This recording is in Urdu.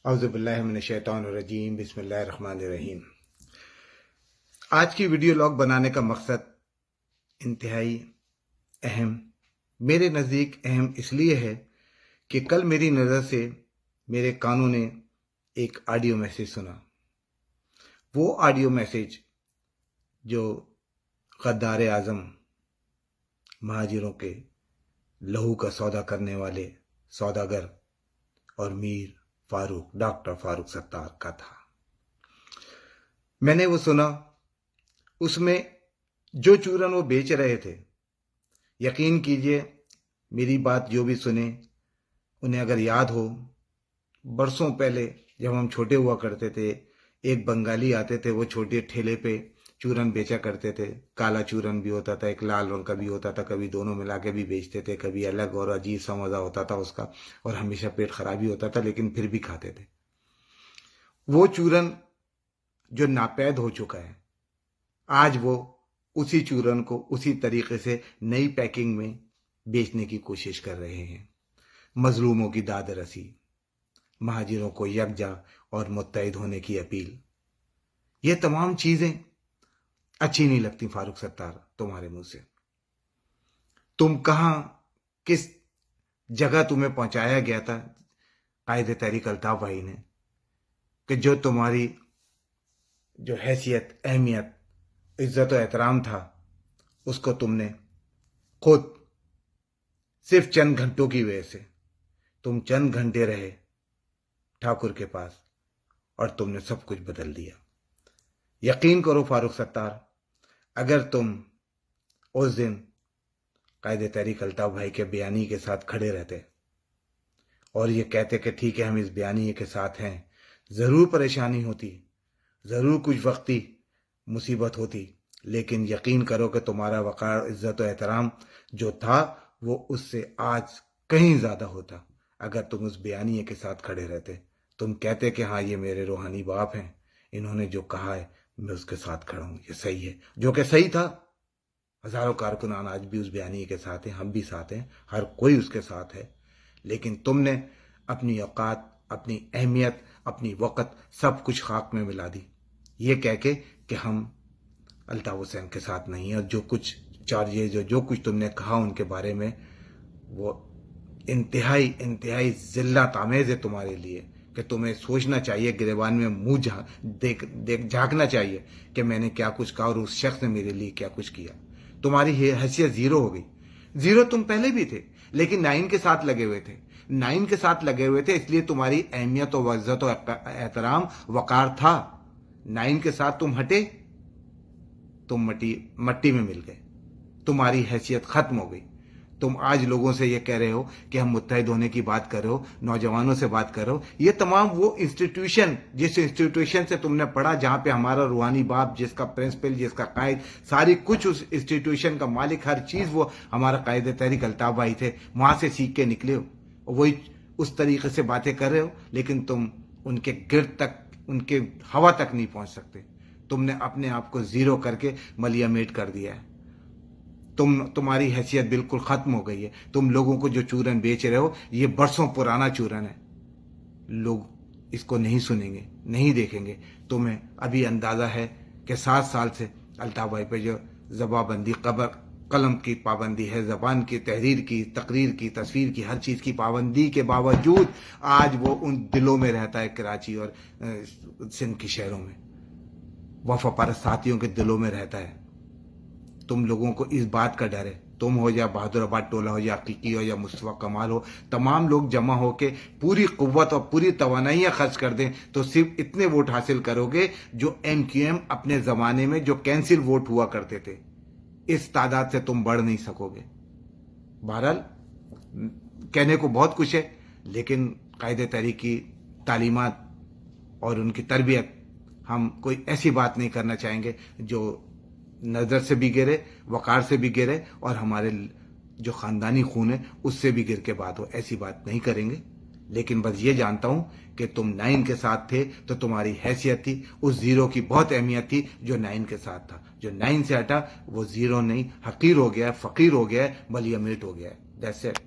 اعوذ باللہ من الشیطان الرجیم بسم اللہ الرحمن الرحیم۔ آج کی ویڈیو لاگ بنانے کا مقصد انتہائی اہم، میرے نزدیک اہم اس لیے ہے کہ کل میری نظر سے میرے کانوں نے ایک آڈیو میسیج سنا۔ وہ آڈیو میسیج جو غدار اعظم، مہاجروں کے لہو کا سودا کرنے والے سوداگر اور میر فاروق، ڈاکٹر فاروق ستار کا تھا۔ میں نے وہ سنا۔ اس میں جو چورن وہ بیچ رہے تھے، یقین کیجئے میری بات جو بھی سنے انہیں اگر یاد ہو، برسوں پہلے جب ہم چھوٹے ہوا کرتے تھے، ایک بنگالی آتے تھے، وہ چھوٹے ٹھیلے پہ چورن بیچا کرتے تھے۔ کالا چورن بھی ہوتا تھا، ایک لال رنگ کا بھی ہوتا تھا، کبھی دونوں ملا کے بھی بیچتے تھے، کبھی الگ، اور عجیب سا مزہ ہوتا تھا اس کا، اور ہمیشہ پیٹ خرابی ہوتا تھا لیکن پھر بھی کھاتے تھے۔ وہ چورن جو ناپید ہو چکا ہے، آج وہ اسی چورن کو اسی طریقے سے نئی پیکنگ میں بیچنے کی کوشش کر رہے ہیں۔ مظلوموں کی داد رسی، مہاجروں کو یکجا اور متحد ہونے کی اپیل، یہ تمام چیزیں اچھی نہیں لگتی فاروق ستار تمہارے منہ سے۔ تم کہاں، کس جگہ تمہیں پہنچایا گیا تھا قائد تحریک الطاف بھائی نے، کہ جو تمہاری جو حیثیت، اہمیت، عزت و احترام تھا، اس کو تم نے خود صرف چند گھنٹوں کی وجہ سے، تم چند گھنٹے رہے ٹھاکر کے پاس اور تم نے سب کچھ بدل دیا۔ یقین کرو فاروق ستار، اگر تم اس دن قائد تحریک الطاف بھائی کے بیانیے کے ساتھ کھڑے رہتے اور یہ کہتے کہ ٹھیک ہے ہم اس بیانیے کے ساتھ ہیں، ضرور پریشانی ہوتی، ضرور کچھ وقتی مصیبت ہوتی، لیکن یقین کرو کہ تمہارا وقار، عزت و احترام جو تھا وہ اس سے آج کہیں زیادہ ہوتا اگر تم اس بیانیے کے ساتھ کھڑے رہتے۔ تم کہتے کہ ہاں یہ میرے روحانی باپ ہیں، انہوں نے جو کہا ہے میں اس کے ساتھ کھڑا ہوں، یہ صحیح ہے، جو کہ صحیح تھا۔ ہزاروں کارکنان آج بھی اس بیانیے کے ساتھ ہیں، ہم بھی ساتھ ہیں، ہر کوئی اس کے ساتھ ہے، لیکن تم نے اپنی اوقات، اپنی اہمیت، اپنی وقت سب کچھ خاک میں ملا دی، یہ کہہ کے کہ ہم الطاف حسین کے ساتھ نہیں ہیں، اور جو کچھ چارجز، جو کچھ تم نے کہا ان کے بارے میں، وہ انتہائی ذلت آمیز ہے تمہارے لیے، کہ تمہیں سوچنا چاہیے، گریبان میں منہ جھانکنا چاہیے کہ میں نے کیا کچھ کہا اور اس شخص نے میرے لیے کیا کچھ کیا۔ تمہاری حیثیت زیرو ہو گئی۔ زیرو تم پہلے بھی تھے، لیکن 9 کے ساتھ لگے ہوئے تھے، 9 کے ساتھ لگے ہوئے تھے، اس لیے تمہاری اہمیت و عزت و احترام، وقار تھا۔ 9 کے ساتھ تم ہٹے، تم مٹی میں مل گئے، تمہاری حیثیت ختم ہو گئی۔ تم آج لوگوں سے یہ کہہ رہے ہو کہ ہم متحد ہونے کی بات کر رہے ہو، نوجوانوں سے بات کر رہے ہو، یہ تمام وہ انسٹیٹیوشن، جس انسٹیٹیوشن سے تم نے پڑھا، جہاں پہ ہمارا روحانی باپ، جس کا پرنسپل، جس کا قائد، ساری کچھ اس انسٹیٹیوشن کا مالک، ہر چیز وہ ہمارا قائد تحریک الطاف بھائی تھے، وہاں سے سیکھ کے نکلے ہو، وہی اس طریقے سے باتیں کر رہے ہو، لیکن تم ان کے گرد تک، ان کے ہوا تک نہیں پہنچ سکتے۔ تم نے اپنے آپ کو زیرو کر کے ملیا میٹ کر دیا ہے۔ تمہاری حیثیت بالکل ختم ہو گئی ہے۔ تم لوگوں کو جو چورن بیچ رہے ہو، یہ برسوں پرانا چورن ہے، لوگ اس کو نہیں سنیں گے، نہیں دیکھیں گے۔ تمہیں ابھی اندازہ ہے کہ 7 سال سے الطاف بھائی پہ جو زبان بندی، قلم کی پابندی ہے، زبان کی، تحریر کی، تقریر کی، تصویر کی، ہر چیز کی پابندی کے باوجود آج وہ ان دلوں میں رہتا ہے، کراچی اور سندھ کے شہروں میں، وفا پرست ساتھیوں کے دلوں میں رہتا ہے۔ تم لوگوں کو اس بات کا ڈر ہے، تم ہو یا بہادر آباد ٹولہ ہو یا عقیقی ہو یا مصطفیٰ کمال ہو، تمام لوگ جمع ہو کے پوری قوت اور پوری توانائیاں خرچ کر دیں تو صرف اتنے ووٹ حاصل کرو گے جو MQM اپنے زمانے میں جو کینسل ووٹ ہوا کرتے تھے، اس تعداد سے تم بڑھ نہیں سکو گے۔ بہرحال کہنے کو بہت کچھ ہے، لیکن قائد تحریک کی تعلیمات اور ان کی تربیت، ہم کوئی ایسی بات نہیں کرنا چاہیں گے جو نظر سے بھی گرے، وقار سے بھی گرے، اور ہمارے جو خاندانی خون ہے اس سے بھی گر کے بات ہو، ایسی بات نہیں کریں گے۔ لیکن بس یہ جانتا ہوں کہ تم 9 کے ساتھ تھے تو تمہاری حیثیت تھی، اس زیرو کی بہت اہمیت تھی جو 9 کے ساتھ تھا۔ جو 9 سے ہٹا وہ زیرو نہیں، حقیر ہو گیا ہے، فقیر ہو گیا ہے، ملیا میٹ ہو گیا ہے۔ That's it.